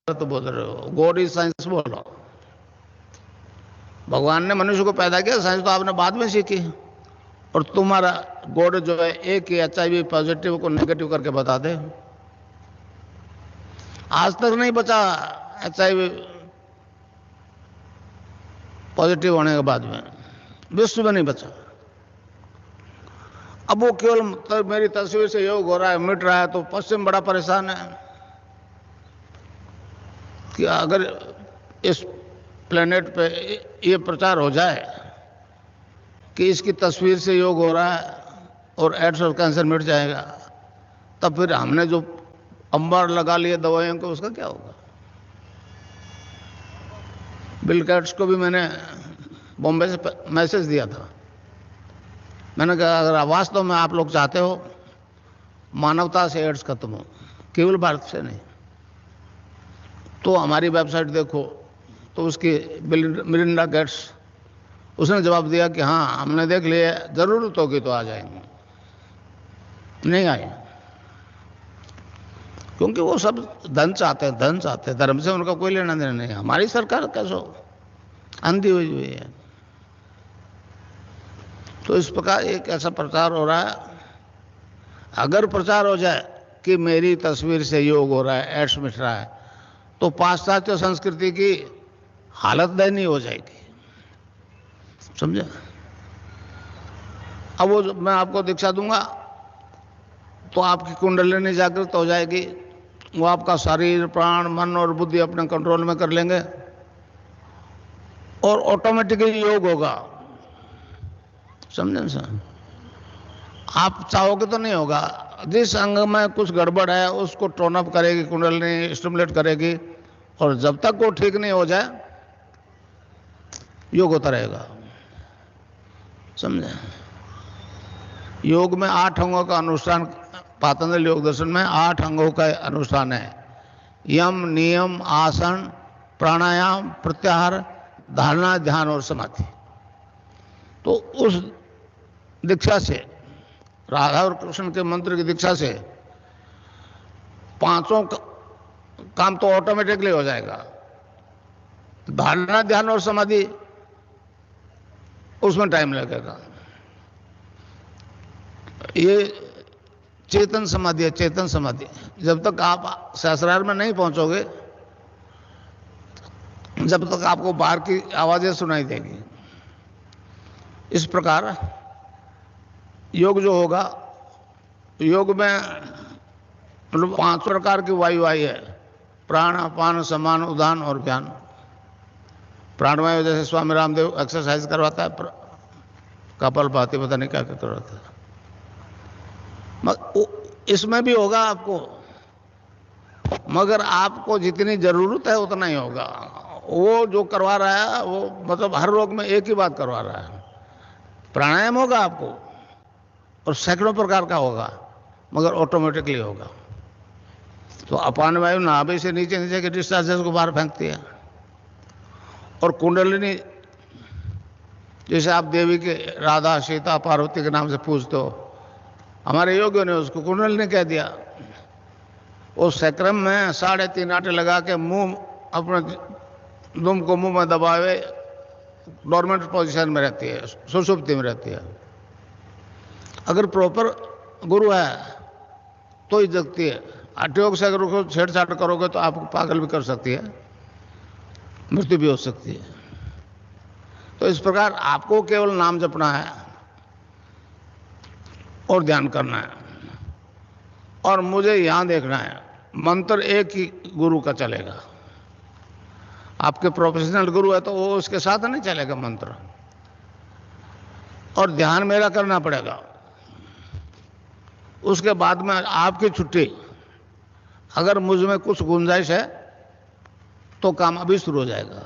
तो बोल रहे हो, गॉड इज साइंस बोलो। भगवान ने मनुष्य को पैदा किया, साइंस तो आपने बाद में सीखी। और तुम्हारा गॉड जो है एक ही HIV पॉजिटिव को नेगेटिव करके बता दे। आज तक नहीं बचा HIV पॉजिटिव होने के बाद में, विश्व में नहीं बचा। अब वो केवल मेरी तस्वीर से योग हो रहा है, मिट रहा है, तो पश्चिम बड़ा परेशान है कि अगर इस प्लेनेट पे ये प्रचार हो जाए कि इसकी तस्वीर से योग हो रहा है और एड्स और कैंसर मिट जाएगा, तब फिर हमने जो अंबार लगा लिए दवाइयों को, उसका क्या होगा। बिल गेट्स को भी मैंने बॉम्बे से मैसेज दिया था। मैंने कहा अगर वास्तव में आप लोग चाहते हो मानवता से एड्स खत्म हो, केवल भारत से नहीं, तो हमारी वेबसाइट देखो। तो उसकी मिलिंडा गेट्स, उसने जवाब दिया कि हाँ हमने देख लिया, जरूरत होगी तो आ जाएंगे। नहीं आए, क्योंकि वो सब धन चाहते हैं, धन चाहते हैं, धर्म से उनका कोई लेना देना नहीं। हमारी सरकार कैसो अंधी हुई है। तो इस प्रकार एक ऐसा प्रचार हो रहा है। अगर प्रचार हो जाए कि मेरी तस्वीर से योग हो रहा है, एड्स मिट रहा है, तो पाश्चात्य संस्कृति की हालत दयनीय हो जाएगी, समझे। अब वो मैं आपको दीक्षा दूंगा तो आपकी कुंडलिनी जागृत हो जाएगी, वो आपका शरीर, प्राण, मन और बुद्धि अपने कंट्रोल में कर लेंगे और ऑटोमेटिकली योग होगा, समझे सर। आप चाहोगे तो नहीं होगा। जिस अंग में कुछ गड़बड़ है उसको टोन अप करेगी कुंडलिनी, स्टिमुलेट करेगी, और जब तक वो ठीक नहीं हो जाए योग होता रहेगा, समझे। योग में 8 अंगों का अनुष्ठान, पातंजलि योग दर्शन में 8 अंगों का अनुष्ठान है। यम, नियम, आसन, प्राणायाम, प्रत्याहार, धारणा, ध्यान और समाधि। तो उस दीक्षा से, राधा और कृष्ण के मंत्र की दीक्षा से 5 काम तो ऑटोमेटिकली हो जाएगा। धारणा, ध्यान और समाधि, उसमें टाइम लगेगा। ये चेतन समाधि है, चेतन समाधि। जब तक आप सहस्रार में नहीं पहुंचोगे, जब तक आपको बाहर की आवाजें सुनाई देगी। इस प्रकार योग जो होगा, योग में मतलब 5 प्रकार की वायु आई है, प्राण, अपान, समान, उदान और व्यान। प्राणवायु जैसे स्वामी रामदेव एक्सरसाइज करवाता है, कपाल भाती, पता नहीं क्या क्या करवाता है, इसमें भी होगा आपको, मगर आपको जितनी जरूरत है उतना ही होगा। वो जो करवा रहा है वो मतलब हर रोग में एक ही बात करवा रहा है। प्राणायाम होगा आपको और सैकड़ों प्रकार का होगा, मगर ऑटोमेटिकली होगा। तो अपान वायु नाभि से नीचे नीचे के डिस्चार्जेस को बाहर फेंकती है। और कुंडलिनी, जैसे आप देवी के राधा, सीता, पार्वती के नाम से पूजते हो, हमारे योगियों ने उसको कुंडलिनी कह दिया। उस सैक्रम में 3.5 आटे लगा के मुंह, अपने दुम को मुंह में दबावे, डोरमेंट पोजीशन में रहती है, सुषुप्ति में रहती है। अगर प्रॉपर गुरु है तो ही जगती है। आटे से अगर उसको छेड़छाड़ करोगे तो आपको पागल भी कर सकती है, मृत्यु भी हो सकती है। तो इस प्रकार आपको केवल नाम जपना है और ध्यान करना है, और मुझे यहां देखना है। मंत्र एक ही गुरु का चलेगा। आपके प्रोफेशनल गुरु है तो वो उसके साथ नहीं चलेगा मंत्र, और ध्यान मेरा करना पड़ेगा। उसके बाद में आपकी छुट्टी। अगर मुझ में कुछ गुंजाइश है तो काम अभी शुरू हो जाएगा,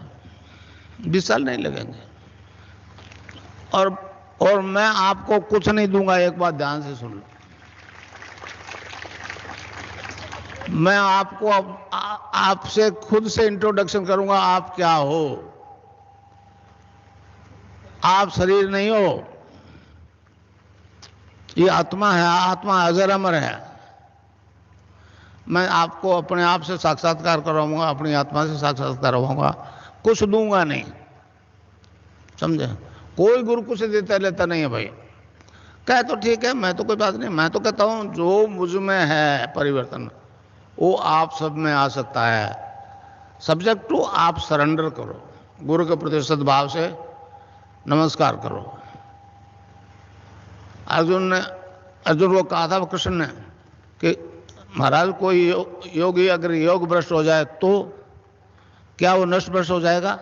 20 साल नहीं लगेंगे। और मैं आपको कुछ नहीं दूंगा, एक बात ध्यान से सुन लो। मैं आपको आपसे खुद से इंट्रोडक्शन करूंगा, आप क्या हो। आप शरीर नहीं हो, ये आत्मा है। आत्मा अजर अमर है। मैं आपको अपने आप से साक्षात्कार करवाऊंगा, अपनी आत्मा से साक्षात्कार करवाऊंगा, कुछ दूंगा नहीं। समझे? कोई गुरु कुछ देता लेता नहीं है भाई। कहे तो ठीक है, मैं तो कोई बात नहीं, मैं तो कहता हूं जो मुझ में है परिवर्तन वो आप सब में आ सकता है। सब्जेक्ट टू आप सरेंडर करो, गुरु के प्रति सद्भाव से नमस्कार करो। अर्जुन को कहा था कृष्ण ने कि महाराज कोई योगी अगर योग भ्रष्ट हो जाए तो क्या वो नष्ट भ्रष्ट हो जाएगा?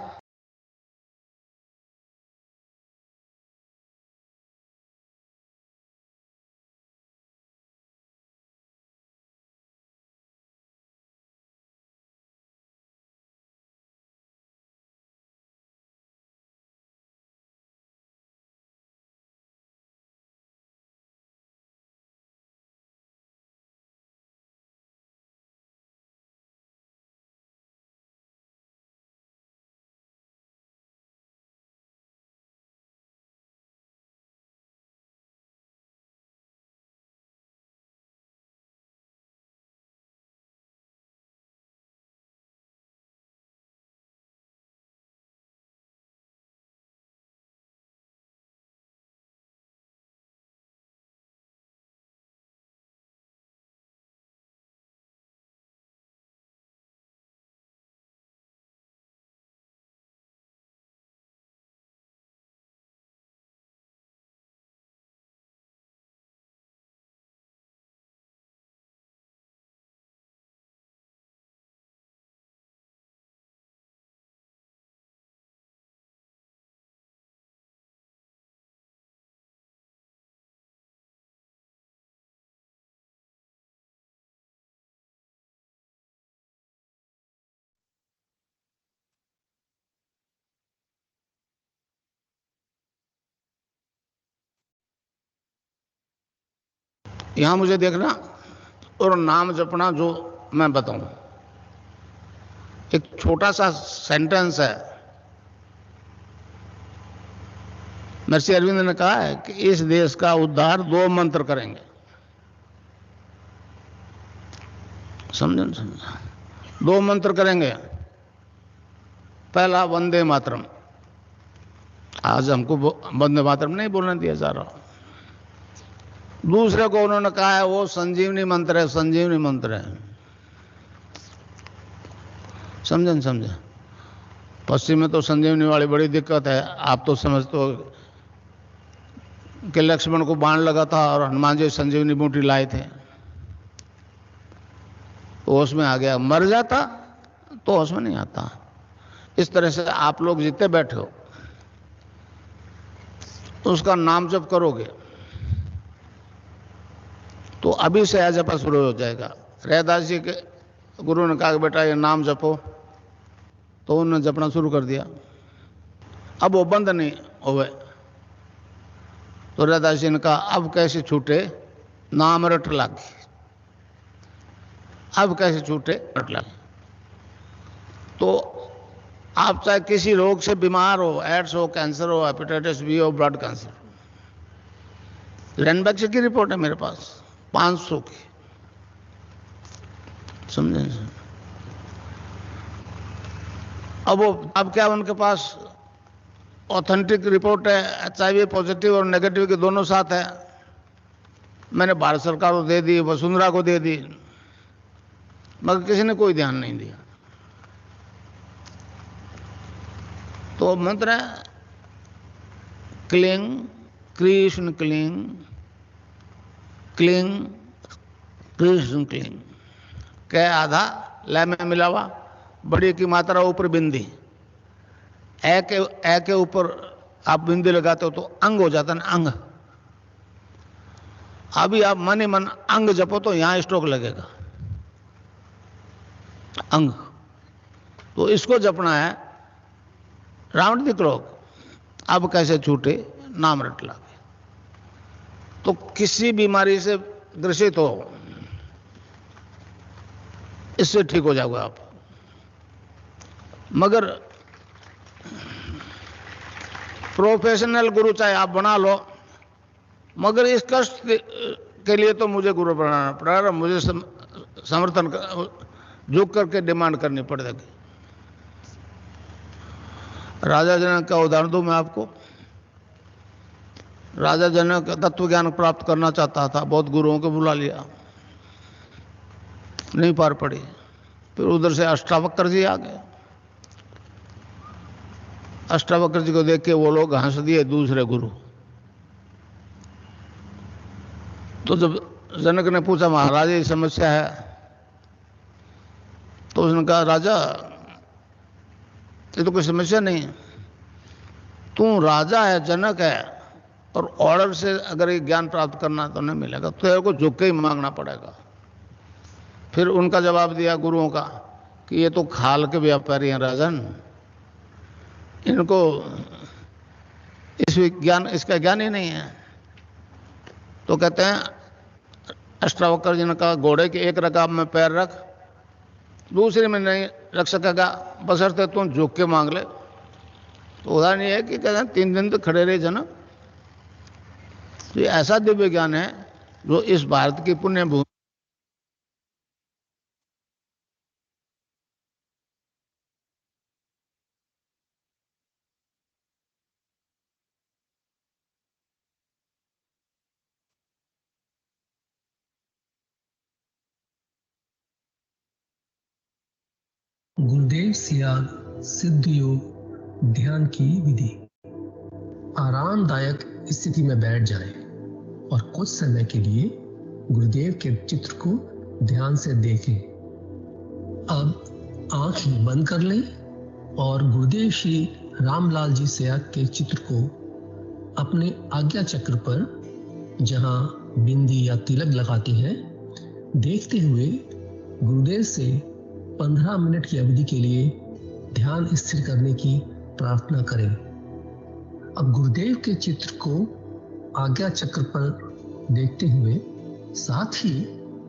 यहां मुझे देखना और नाम जपना जो मैं बताऊं। एक छोटा सा सेंटेंस है, महर्षि अरविंद ने कहा है कि इस देश का उद्धार 2 मंत्र करेंगे। समझे? समझा? 2 मंत्र करेंगे। पहला वंदे मातरम। आज हमको वंदे मातरम नहीं बोलने दिया जा रहा। दूसरे को उन्होंने कहा है वो संजीवनी मंत्र है, संजीवनी मंत्र है। समझे? समझे? पश्चिम में तो संजीवनी वाली बड़ी दिक्कत है। आप तो समझते हो कि लक्ष्मण को बाण लगा था और हनुमान जी संजीवनी बूटी लाए थे, तो उसमें आ गया। मर जाता तो उसमें नहीं आता। इस तरह से आप लोग जितने बैठे हो तो उसका नाम जप करोगे तो अभी से आ जपा शुरू हो जाएगा। रैदास जी के गुरु ने कहा कि बेटा ये नाम जपो, तो उन्होंने जपना शुरू कर दिया। अब वो बंद नहीं होवे तो रैदास जी ने कहा अब कैसे छूटे, नाम रट लागे। अब कैसे छूटे, रट लागे। तो आप चाहे किसी रोग से बीमार हो, एड्स हो, कैंसर हो, हेपेटाइटिस बी हो, ब्लड कैंसर, रैनबैक्स की रिपोर्ट है मेरे पास 500 की। समझे? अब क्या उनके पास ऑथेंटिक रिपोर्ट है, HIV पॉजिटिव और नेगेटिव के दोनों साथ है। मैंने भारत सरकार को दे दी, वसुंधरा को दे दी, मगर किसी ने कोई ध्यान नहीं दिया। तो मंत्र है cling Krishna cling, cling Krishna cling. कै आधा लय में मिला हुआ, बड़ी की मात्रा ऊपर बिंदी, ए के ऊपर आप बिंदी लगाते हो तो अंग हो जाता है ना, अंग। अभी आप मन ही मन अंग जपो तो यहां स्ट्रोक लगेगा, अंग। तो इसको जपना है रावण दी क्लॉक। अब कैसे छूटे, नाम रट लागे। तो किसी बीमारी से ग्रसित हो, इससे ठीक हो जाओगे आप। मगर प्रोफेशनल गुरु चाहे आप बना लो, मगर इस कष्ट के लिए तो मुझे गुरु बनाना पड़ेगा। मुझे समर्थन झुक करके डिमांड करनी पड़ेगी। राजा जनक का उदाहरण दूं मैं आपको। राजा जनक तत्व ज्ञान प्राप्त करना चाहता था, बहुत गुरुओं को बुला लिया, नहीं पार पड़ी। फिर उधर से अष्टावक्र जी आ गए। अष्टावक्र जी को देख के वो लोग हंस दिए, दूसरे गुरु। तो जब जनक ने पूछा महाराज ये समस्या है, तो उसने कहा राजा ये तो कोई समस्या नहीं है, तू राजा है, जनक है, और ऑर्डर से अगर ये ज्ञान प्राप्त करना तो नहीं मिलेगा, तेरे को झुक के ही मांगना पड़ेगा। फिर उनका जवाब दिया गुरुओं का कि ये तो खाल के व्यापारी हैं राजन, इनको इसका ज्ञान ही नहीं है। तो कहते हैं अष्टावक्र जी ने कहा घोड़े की एक रकाब में पैर रख, दूसरे में नहीं रख सकेगा, बशर्ते तुम झुक के मांग ले। तो उदाहरण ये है कि कहते हैं 3 दिन तो खड़े रहे जनक। तो ये ऐसा दिव्य ज्ञान है जो इस भारत की पुण्य भूमि गुरुदेव सियाग सिद्ध योग ध्यान की विधि। आरामदायक स्थिति में बैठ जाएं और कुछ समय के लिए गुरुदेव के चित्र को ध्यान से देखें। अब आंखें बंद कर लें और गुरुदेव श्री रामलाल जी सियाग के चित्र को अपने आज्ञा चक्र पर, जहां बिंदी या तिलक लगाते हैं, देखते हुए गुरुदेव से 15 मिनट की अवधि के लिए ध्यान स्थिर करने की प्रार्थना करें। अब गुरुदेव के चित्र को आज्ञा चक्र पर देखते हुए साथ ही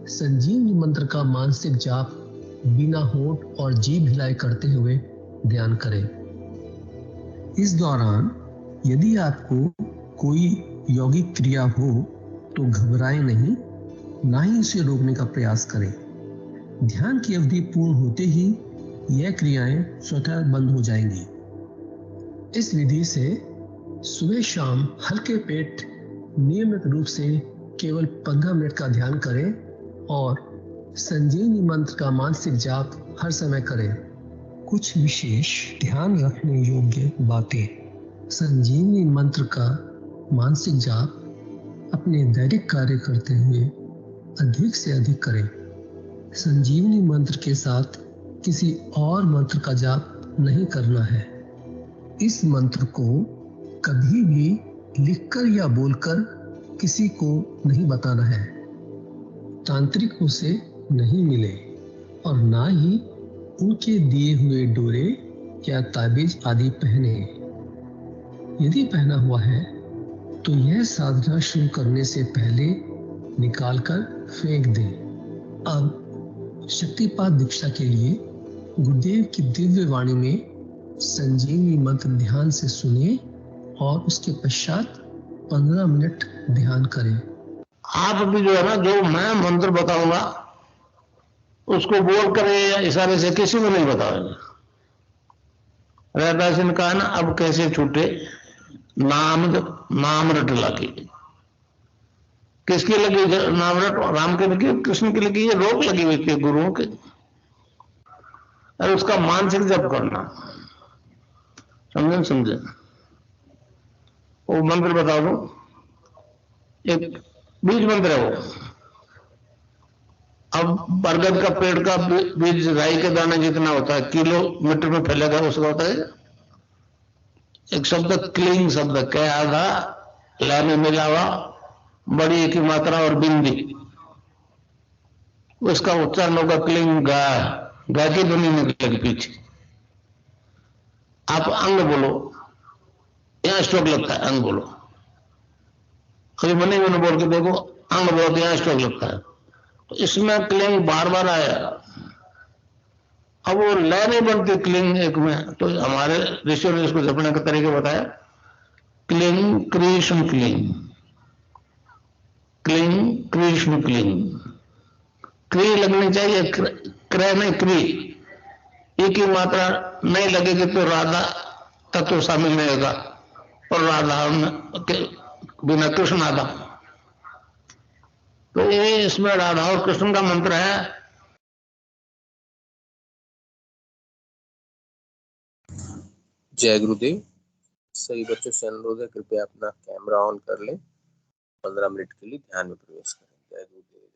संजीवनी मंत्र का मानसिक जाप बिना होंठ और जीभ हिलाए करते हुए ध्यान करें। इस दौरान यदि आपको कोई यौगिक क्रिया हो तो घबराएं नहीं, ना ही उसे रोकने का प्रयास करें। ध्यान की अवधि पूर्ण होते ही यह क्रियाएं स्वतः बंद हो जाएंगी। इस विधि से सुबह शाम हल्के पेट नियमित रूप से केवल 15 मिनट का ध्यान करें और संजीवनी मंत्र का मानसिक जाप हर समय करें। कुछ विशेष ध्यान रखने योग्य बातें। संजीवनी मंत्र का मानसिक जाप अपने दैनिक कार्य करते हुए अधिक से अधिक करें। संजीवनी मंत्र के साथ किसी और मंत्र का जाप नहीं करना है। इस मंत्र को कभी भी लिखकर या बोलकर किसी को नहीं बताना है। तांत्रिकों से नहीं मिले और ना ही उनके दिए हुए डोरे या ताबीज आदि पहने। यदि पहना हुआ है तो यह साधना शुरू करने से पहले निकालकर फेंक दें। अब शक्तिपात दीक्षा के लिए गुरुदेव की दिव्य वाणी में संजीवनी मंत्र ध्यान से सुनिए और उसके पश्चात 15 मिनट ध्यान करें। आप भी जो है ना, जो मैं मंत्र बताऊंगा उसको बोल कर या इशारे से किसी को नहीं बताओगे। रैदास ने कहा ना, अब कैसे छूटे नाम रट लगी। किसकी लगी नाम रट? राम की लगी, कृष्ण की लगी, ये रोक लगी हुई थी गुरुओं के। और उसका मानसिक जप करना, समझे? वो मंत्र बता दो, एक बीज मंत्र है वो। अब बरगद का पेड़ का बीज राई के दाने जितना होता है, किलोमीटर में फैलेगा, उसका होता है एक शब्द क्लीन शब्द, क्या आधा ला में मिलावा, बड़ी की मात्रा और बिंदी, उसका उच्चारण होगा क्लीन गा। गा की ध्वनि निकलेगी पीछे। आप अंग बोलो, यहां स्ट्रोक लगता है, अंग बोलो। कभी मनी मैंने बोल के देखो, अंग बोलो तो यहां स्ट्रोक लगता है। तो इसमें क्लिंग बार बार आया। अब वो लय नहीं बनती क्लिंग एक में, तो हमारे ऋषियों ने इसको जपने का तरीका बताया। Cling Krishna cling, cling Krishna cling, क्री लगनी चाहिए, क्रय नहीं क्री। ई की मात्रा नहीं लगेगी तो राधा तत्व शामिल नहीं होगा, और राधा के बिना कृष्ण आधा। तो ये इसमें राधा और कृष्ण का मंत्र है। जय गुरुदेव। सभी बच्चों से अनुरोध है, कृपया अपना कैमरा ऑन कर लें, 15 मिनट के लिए ध्यान में प्रवेश करें। जय गुरुदेव।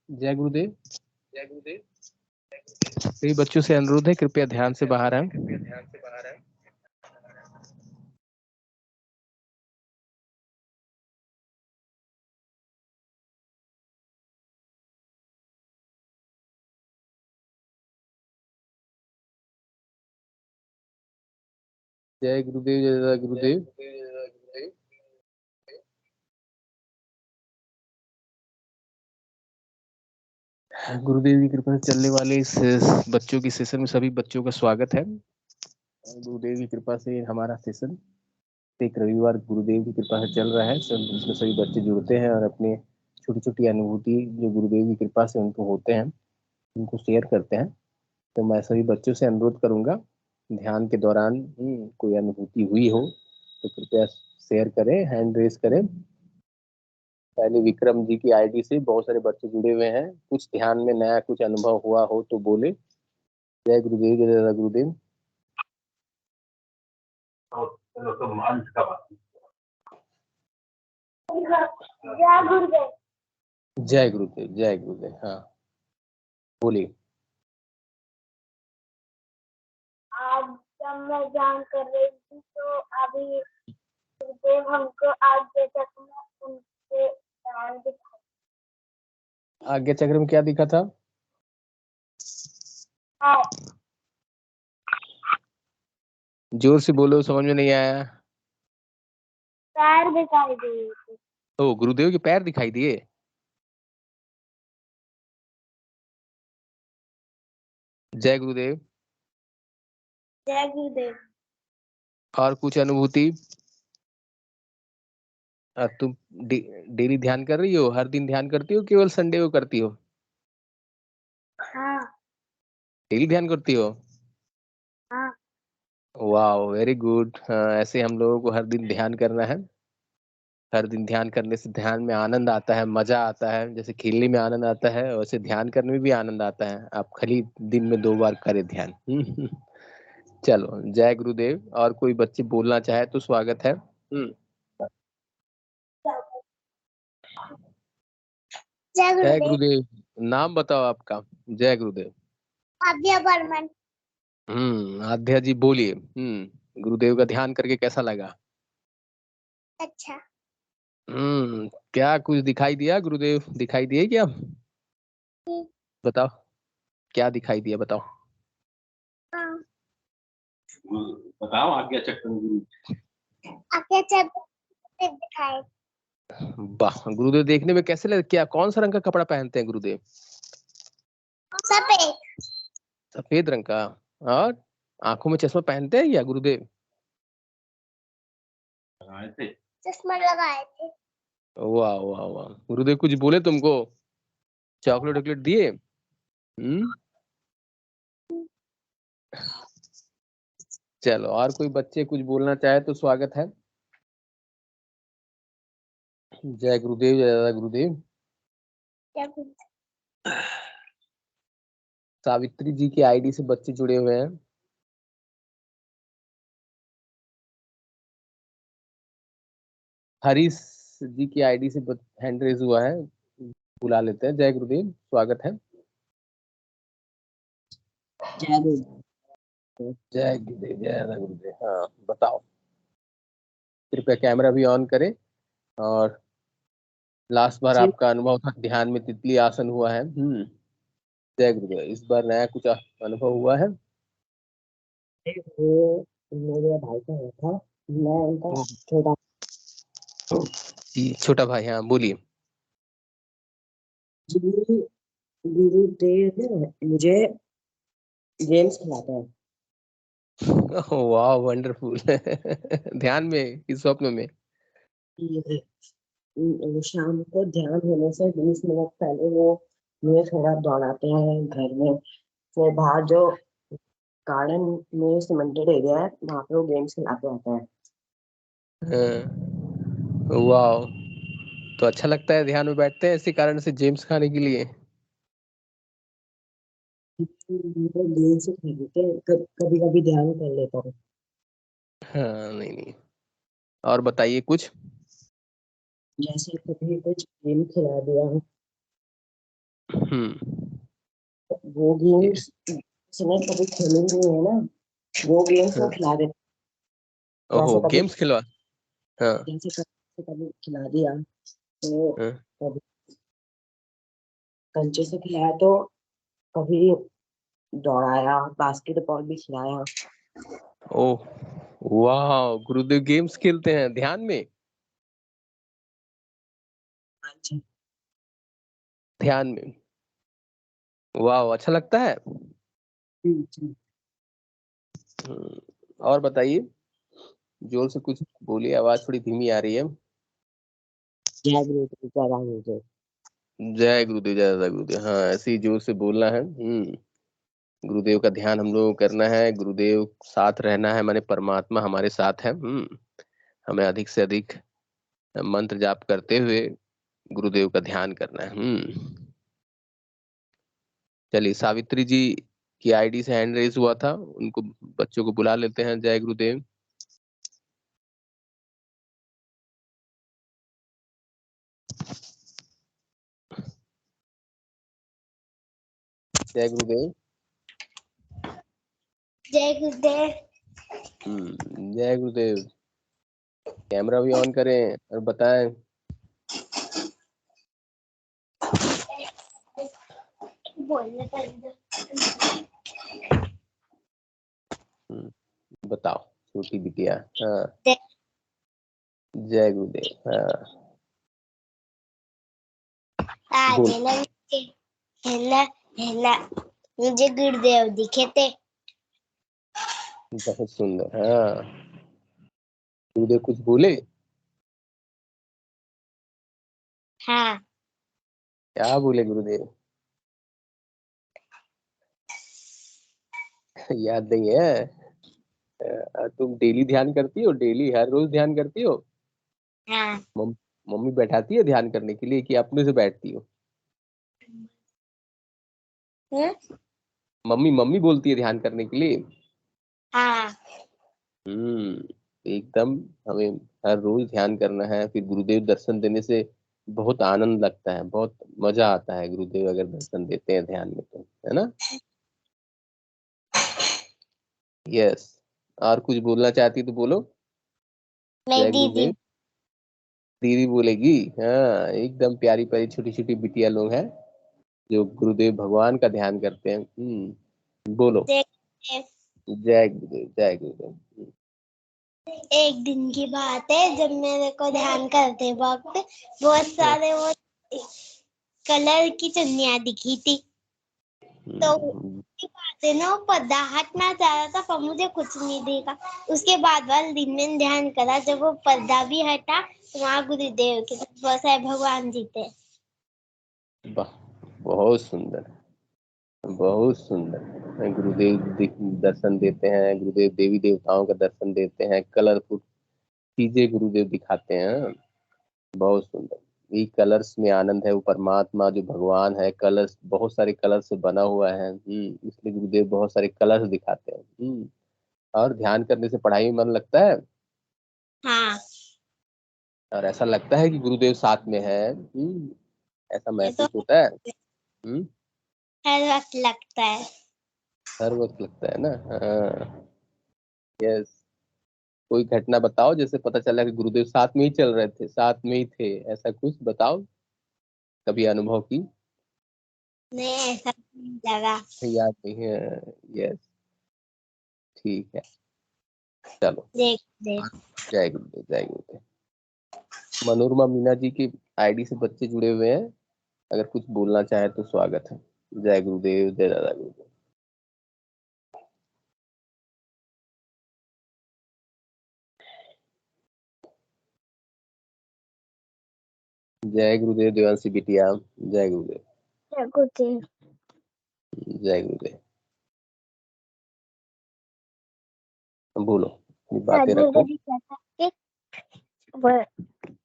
जय गुरुदेव। जय गुरुदेव। सभी बच्चों से अनुरोध है कृपया ध्यान से बाहर आएं। जय गुरुदेव। जय गुरुदेव। गुरुदेव की कृपा से चलने वाले इस बच्चों की सेशन में सभी बच्चों का स्वागत है। गुरुदेव की कृपा से हमारा सेशन एक रविवार गुरुदेव की कृपा से चल रहा है, सब जिसमें सभी बच्चे जुड़ते हैं और अपने छोटी छोटी अनुभूति जो गुरुदेव की कृपा से उनको होते हैं उनको शेयर करते हैं। तो मैं सभी बच्चों से अनुरोध करूंगा ध्यान के दौरान कोई अनुभूति हुई हो तो कृपया शेयर करें, हैंड रेस करें। पहले विक्रम जी की आईडी से बहुत सारे बच्चे जुड़े हुए हैं, कुछ ध्यान में नया कुछ अनुभव हुआ हो तो बोले। जय गुरुदेव। जय गुरुदेव। जय गुरुदेव। जय गुरुदेव। जय गुरुदेव। हाँ बोलिए। आज जब मैं ध्यान कर रही थी तो अभी गुरुदेव हमको आज्ञा चक्र में उनके ध्यान दिखाई। आज्ञा चक्र में क्या दिखा था? जोर से बोलो, समझ में नहीं आया। पैर दिखाई दिए थे। ओ, गुरुदेव के पैर दिखाई दिए। जय गुरुदेव। जय गुरुदेव। और कुछ अनुभूति? तुम डेली ध्यान कर रही हो? हर दिन ध्यान करती हो, केवल संडे को करती हो? हाँ। डेली ध्यान करती हो? हाँ। वाह, वेरी गुड। ऐसे हम लोगों को हर दिन ध्यान करना है। हर दिन ध्यान करने से ध्यान में आनंद आता है, मजा आता है। जैसे खेलने में आनंद आता है वैसे ध्यान करने में भी आनंद आता है। आप खाली दिन में 2 बार करें ध्यान। चलो, जय गुरुदेव। और कोई बच्चे बोलना चाहे तो स्वागत है। जय गुरुदेव। नाम बताओ आपका। जय गुरुदेव। आद्या बर्मन। आध्या जी बोलिए। गुरुदेव का ध्यान करके कैसा लगा? अच्छा। क्या कुछ दिखाई दिया? गुरुदेव दिखाई दिए क्या? बताओ क्या दिखाई दिया, बताओ। हाँ। बताओ आज्ञा चक्र में। आज्ञा चक्र दिखाए। वाह, गुरुदेव देखने में कैसे लगे? क्या कौन सा रंग का कपड़ा पहनते हैं गुरुदेव? सफेद। सफेद रंग का। और आंखों में चश्मा पहनते हैं क्या गुरुदेव? चश्मा लगाए थे। वाह वाह वाह। गुरुदेव कुछ बोले तुमको? चॉकलेट वॉकलेट दिए? चलो, और कोई बच्चे कुछ बोलना चाहे तो स्वागत है। जय गुरुदेव। जय गुरुदेव। सावित्री जी की आईडी से बच्चे जुड़े हुए हैं। हरीश जी की आईडी से हैंड रेज हुआ है, बुला लेते हैं। जय गुरुदेव, स्वागत है। जय गुरुदेव। जय गुरुदेव। जय गुरुदेव। हाँ बताओ। कृपया कैमरा भी ऑन करें। और लास्ट बार आपका अनुभव था ध्यान में तितली आसन हुआ है। जय गुरुदेव। इस बार नया कुछ अनुभव हुआ है? वो मेरे भाई का हुआ था, मैं उनका छोटा। छोटा भाई, हाँ बोलिए। गुरुदेव मुझे गेम्स खिलाता है। वाह, वंडरफुल। ध्यान में कि स्वप्न में? शाम को ध्यान होने से 20 मिनट पहले वो मुझे थोड़ा दौड़ाते हैं घर में, फिर बाहर जो गार्डन में सीमेंटेड एरिया है वहाँ पे वो गेम्स खिलाते रहते हैं। वाह, तो अच्छा लगता है ध्यान में बैठते हैं इसी कारण से जेम्स खाने के लिए? गेम्स खेलते हैं, कभी कभी ध्यान कर लेता हूँ। हाँ, नहीं नहीं। और बताइए कुछ। जैसे कभी कुछ गेम खिला दिया वो गेम्स इसने कभी खेले नहीं है ना, वो गेम्स वो हाँ। खिला देते। ओहो, जैसे कभी गेम्स खिलवा। हाँ जैसे कभी खिला दिया तो हाँ। कभी कंचे से खिलाया, तो कभी दौड़ाया, बास्केटबॉल भी खिलाया। ओह वाह, गुरुदेव गेम्स खेलते हैं ध्यान में? हाँ जी। ध्यान में, वाह, अच्छा लगता है। जी। और बताइए, जोर से कुछ बोलिए, आवाज थोड़ी धीमी आ रही है। जय गुरुदेव, जय राम गुरुदेव। जय गुरुदेव, जय गुरुदेव। हाँ, ऐसे ही जोर से बोलना है। गुरुदेव का ध्यान हम लोगों को करना है, गुरुदेव साथ रहना है, माने परमात्मा हमारे साथ है। हमें अधिक से अधिक मंत्र जाप करते हुए गुरुदेव का ध्यान करना है। चलिए, सावित्री जी की आईडी से हैंड रेज हुआ था, उनको बच्चों को बुला लेते हैं। जय गुरुदेव। जय गुरुदेव। जय गुरुदेव। जय गुरुदेव। कैमरा भी ऑन करें और बताएं। बोलने पड़ेगा। बताओ छोटी बिटिया। हाँ, जय गुरुदेव। हाँ, आज बोल। है ना है ना मुझे गुरुदेव दिखे थे। बहुत सुंदर। हाँ, गुरुदेव कुछ बोले? हाँ, क्या बोले गुरुदेव? याद नहीं है? तुम डेली ध्यान करती हो? डेली हर रोज ध्यान करती हो? हाँ। मम्मी बैठाती है ध्यान करने के लिए कि अपने से बैठती हो? मम्मी मम्मी बोलती है ध्यान करने के लिए? हाँ। एकदम। हमें हर रोज ध्यान करना है, फिर गुरुदेव दर्शन देने से बहुत आनंद लगता है, बहुत मजा आता है गुरुदेव अगर दर्शन देते हैं ध्यान में तो, है ना? यस। और कुछ बोलना चाहती तो बोलो। मैं जय दीदी। गुरुदेव। दीदी बोलेगी? हाँ, एकदम प्यारी प्यारी छोटी छोटी बिटिया लोग हैं जो गुरुदेव भगवान का ध्यान करते हैं। बोलो। जय जय गुरुदेव, जय गुरुदेव। एक दिन की बात है जब मेरे को ध्यान करते वक्त बहुत सारे वो कलर की चुन्नियां दिखी थी, तो उसके बाद है ना वो पर्दा हटना चाह रहा था पर मुझे कुछ नहीं दिखा। उसके बाद वाले दिन मैंने ध्यान करा, जब वो पर्दा भी हटा तो वहाँ गुरुदेव के बहुत सारे भगवान जी थे। वाह, बहुत सुंदर, बहुत सुंदर। गुरुदेव दर्शन देते हैं, गुरुदेव देवी देवताओं का दर्शन देते हैं, कलरफुल चीजें गुरुदेव दिखाते हैं। बहुत सुंदर। ये कलर्स में आनंद है, वो परमात्मा जो भगवान है कलर्स, बहुत सारे कलर से बना हुआ है। इसलिए गुरुदेव बहुत सारे कलर्स दिखाते हैं। और ध्यान करने से पढ़ाई में मन लगता है, हाँ, और ऐसा लगता है कि गुरुदेव साथ में है। ऐसा ये तो महसूस होता है। हम्म हर वक्त लगता है। हर वक्त लगता है ना। हाँ। यस। कोई घटना बताओ जैसे पता चला कि गुरुदेव साथ में ही चल रहे थे, साथ में ही थे, ऐसा कुछ बताओ, कभी अनुभव की? नहीं, ऐसा नहीं लगा। याद नहीं है? यस, ठीक है, चलो। देख देख। जय गुरुदेव, जय गुरुदेव। मनोरमा मीना जी की आईडी से बच्चे जुड़े हुए हैं, अगर कुछ बोलना चाहे तो स्वागत है। जय गुरुदेव, जय दादा गुरुदेव। जय गुरुदेव देवांशी बिटिया। जय गुरुदेव, जय गुरुदेव। बोलो, अपनी बातें रखो।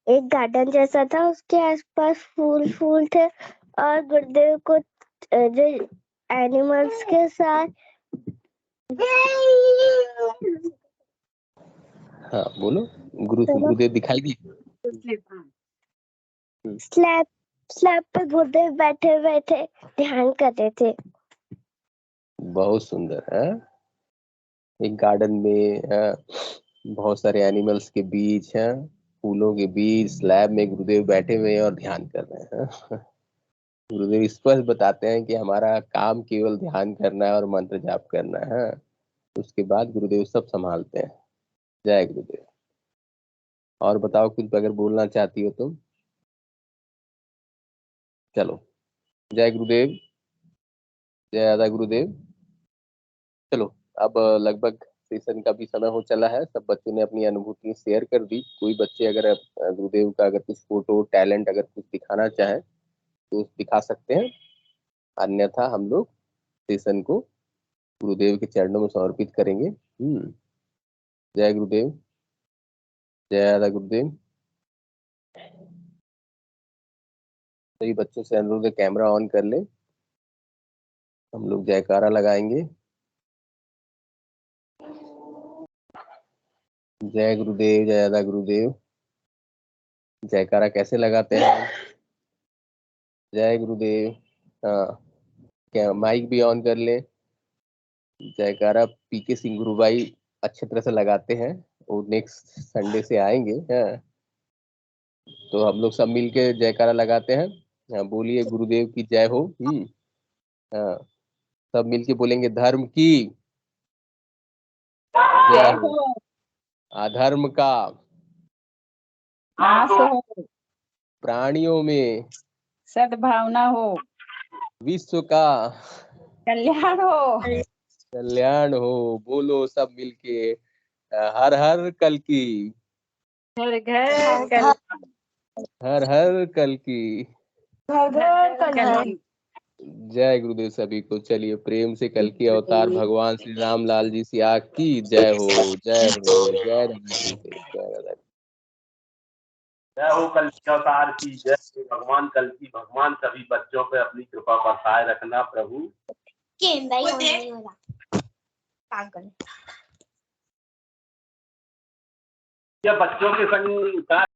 एक गार्डन जैसा था, उसके आसपास फूल फूल थे और गुरुदेव को जो एनिमल्स के साथ हाँ बोलो। गुरुदेव दिखाई दी? स्लैब स्लैब पे गुरुदेव बैठे बैठे ध्यान करते थे। बहुत सुंदर है। एक गार्डन में बहुत सारे एनिमल्स के बीच हैं, फूलों के बीच स्लैब में गुरुदेव बैठे हुए हैं और ध्यान कर रहे हैं। गुरुदेव स्पष्ट बताते हैं कि हमारा काम केवल ध्यान करना है और मंत्र जाप करना है, उसके बाद गुरुदेव सब संभालते हैं। जय गुरुदेव। और बताओ कुछ अगर बोलना चाहती हो तुम। चलो, जय गुरुदेव, जय दादा गुरुदेव। चलो, अब लगभग सेशन का भी समय हो चला है। सब बच्चों ने अपनी अनुभूति शेयर कर दी। कोई बच्चे अगर गुरुदेव का अगर कुछ फोटो टैलेंट अगर कुछ दिखाना चाहे तो दिखा सकते हैं, अन्यथा हम लोग सेशन को गुरुदेव के चरणों में समर्पित करेंगे। जय गुरुदेव, जय दादा गुरुदेव। सभी बच्चों से अनुरोध है कैमरा ऑन कर ले, हम लोग जयकारा लगाएंगे। जय गुरुदेव, जय दादा गुरुदेव। जयकारा कैसे लगाते हैं? जय गुरुदेव। हाँ, क्या माइक भी ऑन कर ले। जयकारा पीके सिंह गुरु भाई अच्छे तरह से लगाते हैं, वो नेक्स्ट संडे से आएंगे। हाँ, तो हम लोग सब मिलके जयकारा लगाते हैं। हाँ, बोलिए गुरुदेव की जय हो। हाँ, सब मिलके बोलेंगे धर्म की जय हो, अधर्म का नाश हो, प्राणियों में सद्भावना हो, विश्व का कल्याण हो। कल्याण हो। बोलो सब मिलके हर हर कल की, घर घर कल, हर हर कल की। घर घर कल। जय गुरुदेव सभी को। चलिए प्रेम से कल की अवतार भगवान श्री राम लाल जी सिया की जय हो, जय हो, जय दादा गुरुदेव, जय दादा। जय हो कल की अवतार की जय हो, भगवान कल की भगवान सभी बच्चों पे अपनी कृपा बरसाए रखना प्रभु। ये बच्चों के संग